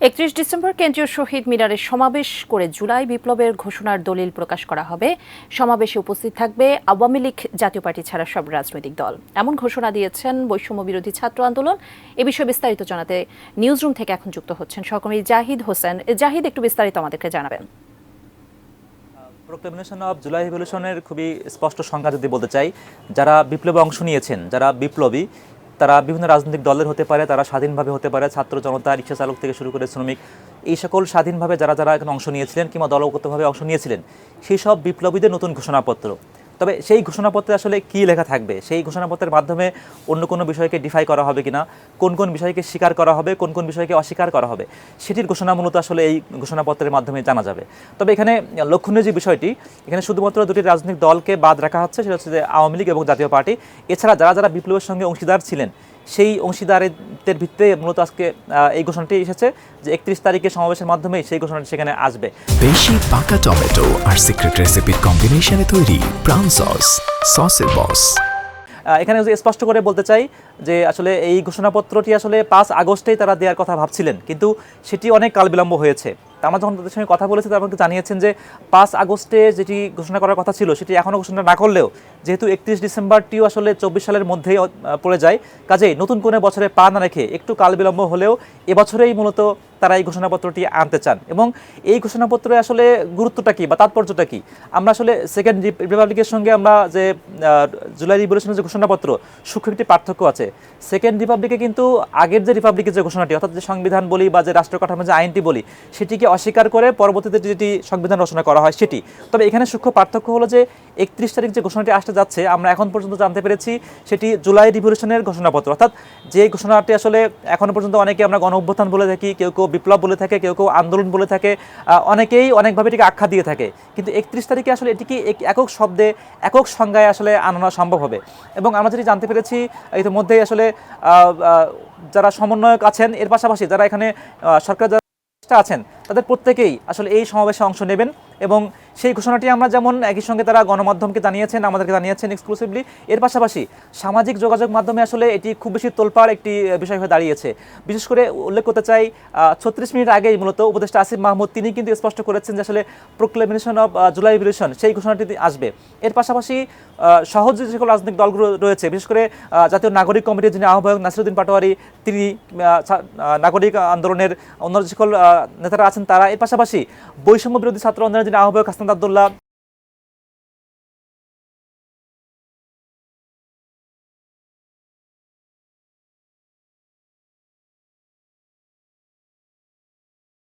31 December কেন্দ্রীয় শহীদ মিনারে সমাবেশ করে জুলাই বিপ্লবের ঘোষণার দলিল প্রকাশ করা হবে। সমাবেশে উপস্থিত থাকবে আওয়ামী লীগ জাতীয় পার্টি ছাড়া সব রাজনৈতিক দল, এমন ঘোষণা দিয়েছেন বৈষম্য বিরোধী ছাত্র আন্দোলন। এ বিষয়ে বিস্তারিত জানাতে নিউজরুম থেকে এখন যুক্ত হচ্ছেন সহকর্মী জাহিদ হোসেন। জাহিদ, একটু বিস্তারিত আমাদেরকে জানাবেন। প্রোক্লেমেশন অফ জুলাই রিভলিউশনের খুবই স্পষ্ট সংজ্ঞা যদি বলতে চাই, যারা বিপ্লবে অংশ নিয়েছেন, যারা বিপ্লবী, তারা বিভিন্ন রাজনৈতিক দলের হতে পারে, তারা স্বাধীনভাবে হতে পারে, ছাত্র জনতা, রিক্সা চালক থেকে শুরু করে শ্রমিক, এই সকল স্বাধীনভাবে যারা যারা এখানে অংশ নিয়েছিলেন কিংবা দলগতভাবে অংশ নিয়েছিলেন, সেই সব বিপ্লবীদের নতুন ঘোষণাপত্র। তবে সেই ঘোষণাপত্রে আসলে কী লেখা থাকবে, সেই ঘোষণাপত্রের মাধ্যমে অন্য কোনো বিষয়কে ডিফাই করা হবে কিনা, কোন কোন বিষয়কে স্বীকার করা হবে, কোন কোন বিষয়কে অস্বীকার করা হবে, সেটির ঘোষণা মূলত আসলে এই ঘোষণাপত্রের মাধ্যমে জানা যাবে। তবে এখানে লক্ষণীয় যে বিষয়টি, এখানে শুধুমাত্র দুটি রাজনৈতিক দলকে বাদ রাখা হচ্ছে, সেটা হচ্ছে যে আওয়ামী লীগ এবং জাতীয় পার্টি। এছাড়া যারা যারা বিপ্লবের সঙ্গে অংশীদার ছিলেন, সেই অংশীদারদের ভিত্তিতে মূলত আজকে এই ঘোষণাটি এসেছে যে 31 তারিখে সমাবেশের মাধ্যমেই সেই ঘোষণাটি সেখানে আসবে। বেশি পাকা টমেটো আর সিক্রেট রেসিপির কম্বিনেশনে তৈরি ব্রাউন সসের বস। এখানে স্পষ্ট করে বলতে চাই যে আসলে এই ঘোষণাপত্রটি আসলে 5 আগস্টেই তারা দেওয়ার কথা ভাবছিলেন, কিন্তু সেটি অনেক কাল বিলম্ব হয়েছে। আমরা যখন তাদের সঙ্গে কথা বলেছি, তারা আমাকে জানিয়েছেন যে 5 আগস্টে যেটি ঘোষণা করার কথা ছিল সেটি এখনও ঘোষণা না করলেও, যেহেতু 31 ডিসেম্বরটিও আসলে 24 সালের মধ্যেই পড়ে যায়, কাজেই নতুন কোনো বছরে পা না রেখে একটু কাল বিলম্ব হলেও এবছরেই মূলত তারা এই ঘোষণাপত্রটি আনতে চান। এবং এই ঘোষণাপত্রে আসলে গুরুত্বটা কী বা তাৎপর্যটা কী, আমরা আসলে সেকেন্ড রিপাবলিকের সঙ্গে আমরা যে জুলাই রিভলিউশনের যে ঘোষণাপত্র, সূক্ষ্ম একটি পার্থক্য আছে। সেকেন্ড রিপাবলিকে কিন্তু আগের যে রিপাবলিকের যে ঘোষণাটি, অর্থাৎ যে সংবিধান বলি বা যে রাষ্ট্র কাঠামো যে আইনটি বলি, সেটিকে অস্বীকার করে পরবর্তীতে যেটি সংবিধান রচনা করা হয় সেটি। তবে এখানে সূক্ষ্ম পার্থক্য হলো যে 31 তারিখ যে ঘোষণাটি আসতে যাচ্ছে, আমরা এখন পর্যন্ত জানতে পেরেছি সেটি জুলাই রিভলিউশনের ঘোষণাপত্র, অর্থাৎ যে ঘোষণাটি আসলে এখনও পর্যন্ত অনেকে আমরা গণ অভ্যুত্থান বলে থাকি, কেউ কেউ বিপ্লব বলে থাকে, কেউ কেউ আন্দোলন বলে থাকে, অনেকেই অনেকভাবে এটিকে আখ্যা দিয়ে থাকে। কিন্তু 31 তারিখে আসলে এটিকে একক শব্দে, একক সংজ্ঞায় আসলে আনানো সম্ভব হবে। এবং আমরা যেটি জানতে পেরেছি ইতিমধ্যেই আসলে যারা সমন্বয়ক আছেন, এর পাশাপাশি যারা এখানে সরকার আছেন, তাদের প্রত্যেকেই আসলে এই সমাবেশে অংশ নেবেন। এবং সেই ঘোষণাটি আমরা যেমন একই সঙ্গে তারা গণমাধ্যমকে জানিয়েছেন, আমাদেরকে জানিয়েছেন এক্সক্লুসিভলি, এর পাশাপাশি সামাজিক যোগাযোগ মাধ্যমে আসলে এটি খুব বেশি তোলপাড় একটি বিষয় হয়ে দাঁড়িয়েছে। বিশেষ করে উল্লেখ করতে চাই, 36 মিনিট আগেই মূলত উপদেষ্টা আসিফ মাহমুদ তিনি কিন্তু স্পষ্ট করেছেন যে আসলে প্রোক্লেমেশন অফ জুলাই রিভলিউশন সেই ঘোষণাটি আসবে। এর পাশাপাশি সহজ যে সকল রাজনৈতিক দলগুলো রয়েছে, বিশেষ করে জাতীয় নাগরিক কমিটির যিনি আহ্বায়ক নাসিরউদ্দিন পাটোয়ারি, তিনি নাগরিক আন্দোলনের অন্য যে সকল নেতারা আছেন তারা, এর পাশাপাশি বৈষম্য বিরোধী ছাত্র আন্দোলনের যিনি আহ্বায়ক হাসনাত আব্দুল্লাহ,